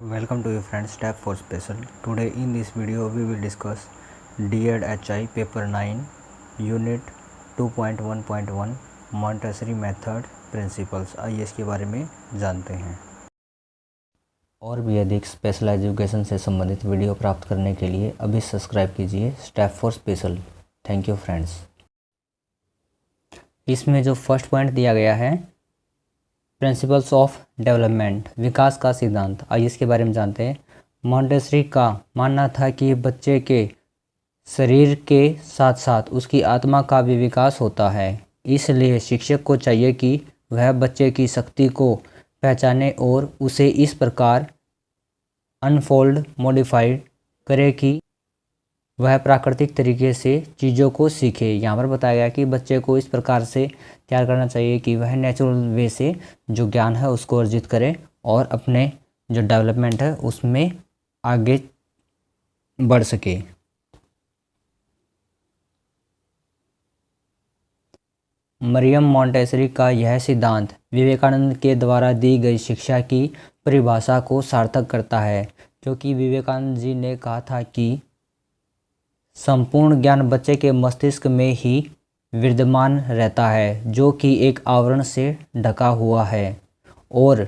Welcome to your friend Step for Special. Today in this video we will discuss D.Ed HI Paper 9 Unit 2.1.1 Montessori Method Principles। आइए इसके बारे में जानते हैं। और भी अधिक स्पेशल एजुकेशन से संबंधित वीडियो प्राप्त करने के लिए अभी सब्सक्राइब कीजिए step for special. Thank you friends. इसमें जो फर्स्ट पॉइंट दिया गया है प्रिंसिपल्स ऑफ डेवलपमेंट, विकास का सिद्धांत। आइए इसके बारे में जानते हैं। मॉन्टेसरी का मानना था कि बच्चे के शरीर के साथ साथ उसकी आत्मा का भी विकास होता है, इसलिए शिक्षक को चाहिए कि वह बच्चे की शक्ति को पहचाने और उसे इस प्रकार अनफोल्ड मॉडिफाइड करे कि वह प्राकृतिक तरीके से चीज़ों को सीखे। यहाँ पर बताया गया कि बच्चे को इस प्रकार से तैयार करना चाहिए कि वह नेचुरल वे से जो ज्ञान है उसको अर्जित करे और अपने जो डेवलपमेंट है उसमें आगे बढ़ सके। मरियम मॉन्टेसरी का यह सिद्धांत विवेकानंद के द्वारा दी गई शिक्षा की परिभाषा को सार्थक करता है, क्योंकि विवेकानंद जी ने कहा था कि संपूर्ण ज्ञान बच्चे के मस्तिष्क में ही विद्यमान रहता है, जो कि एक आवरण से ढका हुआ है, और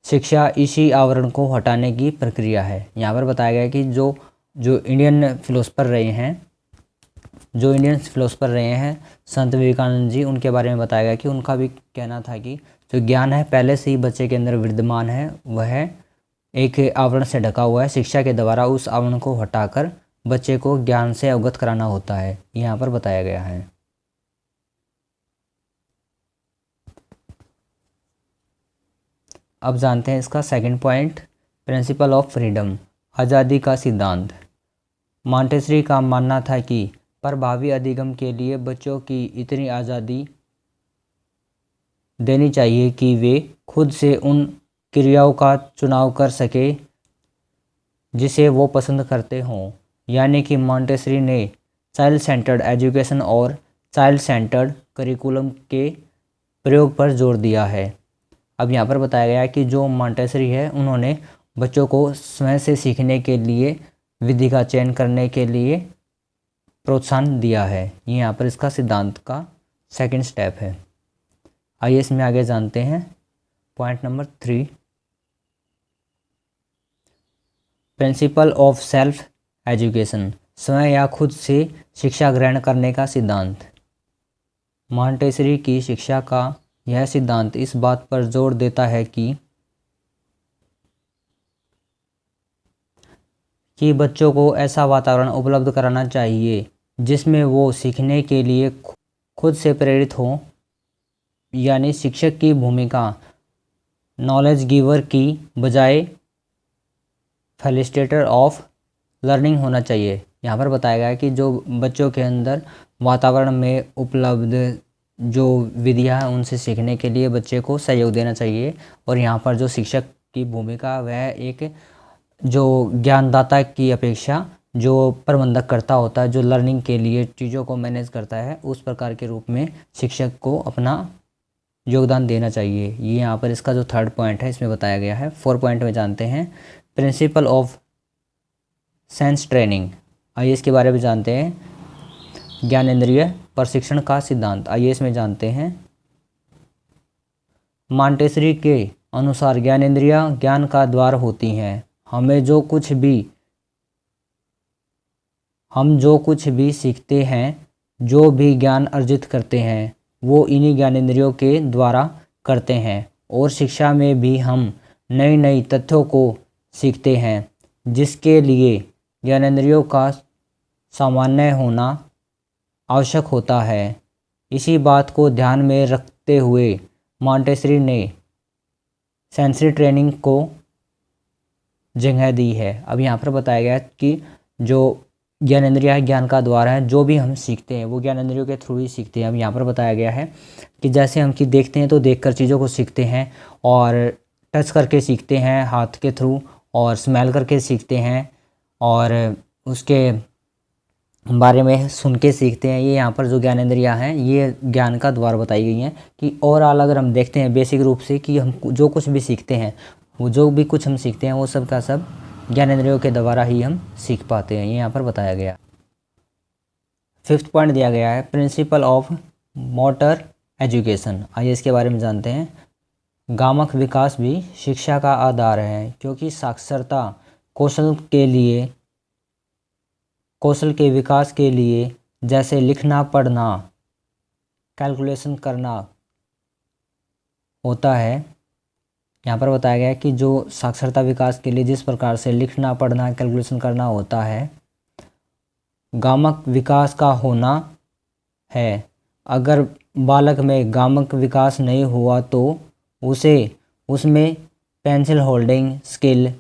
शिक्षा इसी आवरण को हटाने की प्रक्रिया है। यहाँ पर बताया गया है कि जो इंडियन फिलोसफर रहे हैं संत विवेकानंद जी, उनके बारे में बताया गया कि उनका भी कहना था कि जो ज्ञान है पहले से ही बच्चे के अंदर विद्यमान है, वह एक आवरण से ढका हुआ है। शिक्षा के द्वारा उस आवरण को हटाकर बच्चे को ज्ञान से अवगत कराना होता है, यहाँ पर बताया गया है। अब जानते हैं इसका second point, principle of freedom, आज़ादी का सिद्धांत। मॉन्टेसरी का मानना था कि प्रभावी अधिगम के लिए बच्चों की इतनी आज़ादी देनी चाहिए कि वे खुद से उन क्रियाओं का चुनाव कर सके जिसे वो पसंद करते हों। यानी कि मॉन्टेसरी ने चाइल्ड सेंटर्ड एजुकेशन और चाइल्ड सेंटर्ड करिकुलम के प्रयोग पर जोर दिया है। अब यहाँ पर बताया गया है कि जो मॉन्टेसरी है उन्होंने बच्चों को स्वयं से सीखने के लिए विधि का चयन करने के लिए प्रोत्साहन दिया है। ये यहाँ पर इसका सिद्धांत का सेकंड स्टेप है। आइए इसमें आगे जानते हैं point number 3, principle of self education, स्वयं या खुद से शिक्षा ग्रहण करने का सिद्धांत। मॉन्टेसरी की शिक्षा का यह सिद्धांत इस बात पर जोर देता है कि बच्चों को ऐसा वातावरण उपलब्ध कराना चाहिए जिसमें वो सीखने के लिए खुद से प्रेरित हों। यानी शिक्षक की भूमिका नॉलेज गिवर की बजाय फैसिलिटेटर ऑफ लर्निंग होना चाहिए। यहाँ पर बताया गया है कि जो बच्चों के अंदर वातावरण में उपलब्ध जो विधियाँ हैं उनसे सीखने के लिए बच्चे को सहयोग देना चाहिए, और यहाँ पर जो शिक्षक की भूमिका वह एक जो ज्ञानदाता की अपेक्षा जो प्रबंधक करता होता है, जो लर्निंग के लिए चीज़ों को मैनेज करता है, उस प्रकार के रूप में शिक्षक को अपना योगदान देना चाहिए। ये यहाँ पर इसका जो थर्ड पॉइंट है इसमें बताया गया है। 4 पॉइंट में जानते हैं प्रिंसिपल ऑफ सेंस ट्रेनिंग। आइए इसके बारे में जानते हैं। ज्ञानेंद्रिय प्रशिक्षण का सिद्धांत। आइए इसमें जानते हैं। मॉन्टेसरी के अनुसार ज्ञानेंद्रियां ज्ञान का द्वार होती हैं। हम जो कुछ भी सीखते हैं, जो भी ज्ञान अर्जित करते हैं, वो इन्हीं ज्ञानेंद्रियों के द्वारा करते हैं। और शिक्षा में भी हम नई नई तथ्यों को सीखते हैं, जिसके लिए ज्ञानेंद्रियों का सामान्य होना आवश्यक होता है। इसी बात को ध्यान में रखते हुए मॉन्टेसरी ने सेंसरी ट्रेनिंग को जगह दी है। अब यहाँ पर बताया गया कि जो ज्ञानेंद्रिय है ज्ञान का द्वार है, जो भी हम सीखते हैं वो ज्ञानेंद्रियों के थ्रू ही सीखते हैं। अब यहाँ पर बताया गया है कि जैसे हम कि देखते हैं तो देखकर चीज़ों को सीखते हैं, और टच करके सीखते हैं हाथ के थ्रू, और स्मेल करके सीखते हैं, और उसके बारे में सुन के सीखते हैं। ये यहाँ पर जो ज्ञानेंद्रियाँ हैं ये ज्ञान का द्वार बताई गई हैं। कि ओवरऑल अगर हम देखते हैं बेसिक रूप से कि हम जो कुछ भी सीखते हैं वो जो भी कुछ हम सीखते हैं वो सब का सब ज्ञानेंद्रियों के द्वारा ही हम सीख पाते हैं, ये यहाँ पर बताया गया। 5th पॉइंट दिया गया है प्रिंसिपल ऑफ मोटर एजुकेशन। आइए इसके बारे में जानते हैं। गामक विकास भी शिक्षा का आधार है, क्योंकि साक्षरता कौशल के विकास के लिए जैसे लिखना पढ़ना कैलकुलेशन करना होता है। यहाँ पर बताया गया है कि जो साक्षरता विकास के लिए जिस प्रकार से लिखना पढ़ना कैलकुलेशन करना होता है, गामक विकास का होना है। अगर बालक में गामक विकास नहीं हुआ तो उसमें pencil holding skill,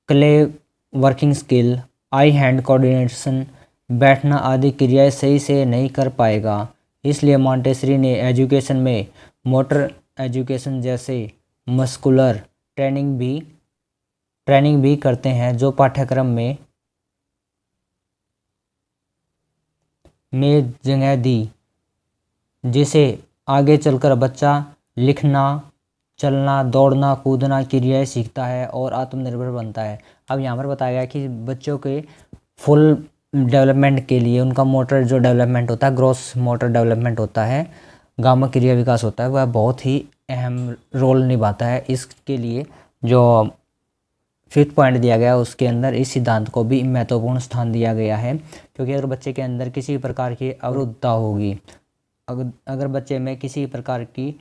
clay working skill, eye hand coordination, बैठना आदि क्रियाएं सही से नहीं कर पाएगा। इसलिए मॉन्टेसरी ने एजुकेशन में मोटर एजुकेशन जैसे मस्कुलर ट्रेनिंग भी करते हैं, जो पाठ्यक्रम में जगह दी, जिसे आगे चलकर बच्चा लिखना, चलना, दौड़ना, कूदना क्रियाएं सीखता है और आत्मनिर्भर बनता है। अब यहाँ पर बताया गया कि बच्चों के फुल डेवलपमेंट के लिए उनका मोटर जो डेवलपमेंट होता है, ग्रॉस मोटर डेवलपमेंट होता है, गामक क्रिया विकास होता है, वह बहुत ही अहम रोल निभाता है। इसके लिए जो 5th पॉइंट दिया गया उसके अंदर इस सिद्धांत को भी महत्वपूर्ण स्थान दिया गया है, क्योंकि अगर बच्चे के अंदर किसी प्रकार की अवरुद्धता होगी, अगर बच्चे में किसी प्रकार की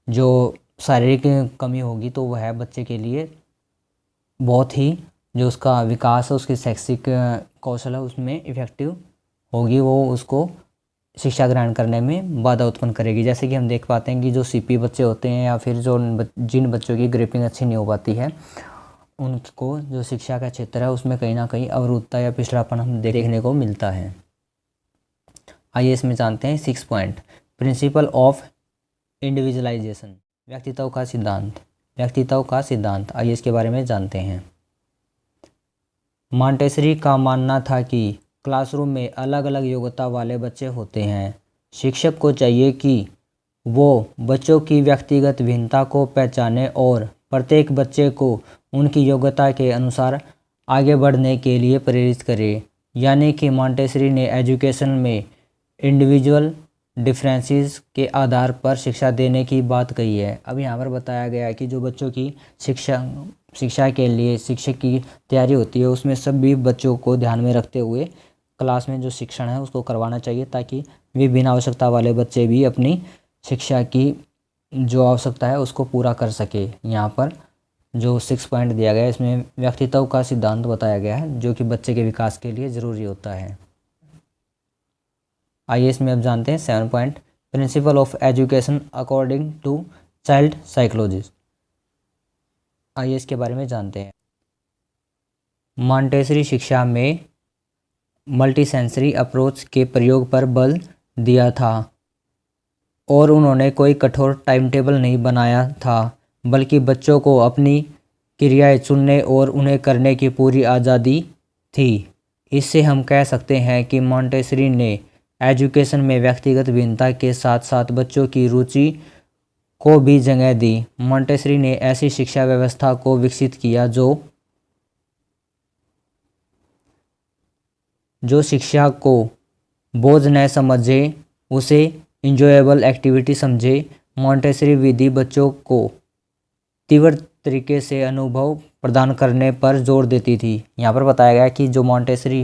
जो शारीरिक कमी होगी, तो वह बच्चे के लिए बहुत ही जो उसका विकास है, उसकी शैक्षिक कौशल है, उसमें इफ़ेक्टिव होगी, वो उसको शिक्षा ग्रहण करने में बाधा उत्पन्न करेगी। जैसे कि हम देख पाते हैं कि जो सीपी बच्चे होते हैं या फिर जिन बच्चों की ग्रिपिंग अच्छी नहीं हो पाती है, उनको जो शिक्षा का क्षेत्र है उसमें कहीं ना कहीं अवरुद्धता या पिछड़ापन हम देखने को मिलता है। आइए इसमें जानते हैं 6 पॉइंट प्रिंसिपल ऑफ इंडिविजुअलाइजेशन, व्यक्तित्व का सिद्धांत। आइए इसके बारे में जानते हैं। मॉन्टेसरी का मानना था कि क्लासरूम में अलग अलग योग्यता वाले बच्चे होते हैं। शिक्षक को चाहिए कि वो बच्चों की व्यक्तिगत भिन्नता को पहचाने और प्रत्येक बच्चे को उनकी योग्यता के अनुसार आगे बढ़ने के लिए प्रेरित करे। यानी कि मॉन्टेसरी ने एजुकेशन में इंडिविजुअल डिफरेंसेस के आधार पर शिक्षा देने की बात कही है। अब यहाँ पर बताया गया है कि जो बच्चों की शिक्षा के लिए शिक्षक की तैयारी होती है, उसमें सभी बच्चों को ध्यान में रखते हुए क्लास में जो शिक्षण है उसको करवाना चाहिए, ताकि विभिन्न आवश्यकता वाले बच्चे भी अपनी शिक्षा की जो आवश्यकता है उसको पूरा कर सके। यहाँ पर जो 6 पॉइंट दिया गया है इसमें व्यक्तित्व का सिद्धांत बताया गया है, जो कि बच्चे के विकास के लिए ज़रूरी होता है। आइए इसमें अब जानते हैं 7 point principle of education according to child psychology. आइए इसके बारे में जानते हैं। मॉन्टेसरी शिक्षा में मल्टीसेंसरी अप्रोच के प्रयोग पर बल दिया था और उन्होंने कोई कठोर टाइम टेबल नहीं बनाया था, बल्कि बच्चों को अपनी क्रियाएं चुनने और उन्हें करने की पूरी आज़ादी थी। इससे हम कह सकते हैं कि मॉन्टेसरी ने एजुकेशन में व्यक्तिगत भिन्नता के साथ साथ बच्चों की रुचि को भी जगह दी। मॉन्टेसरी ने ऐसी शिक्षा व्यवस्था को विकसित किया जो शिक्षा को बोझ न समझे, उसे इंजॉयबल एक्टिविटी समझे। मॉन्टेसरी विधि बच्चों को तीव्र तरीके से अनुभव प्रदान करने पर जोर देती थी। यहाँ पर बताया गया कि जो मॉन्टेसरी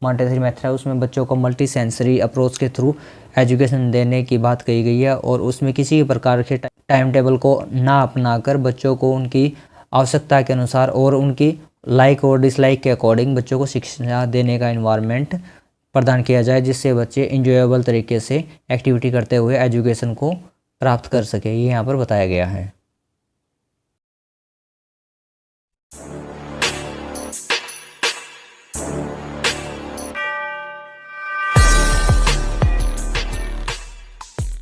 मेथड है उसमें बच्चों को मल्टी सेंसरी अप्रोच के थ्रू एजुकेशन देने की बात कही गई है, और उसमें किसी भी प्रकार के टाइम टेबल को ना अपनाकर बच्चों को उनकी आवश्यकता के अनुसार और उनकी लाइक और डिसलाइक के अकॉर्डिंग बच्चों को शिक्षा देने का इन्वायरमेंट प्रदान किया जाए, जिससे बच्चे इंजॉयबल तरीके से एक्टिविटी करते हुए एजुकेशन को प्राप्त कर सके। ये यहाँ पर बताया गया है।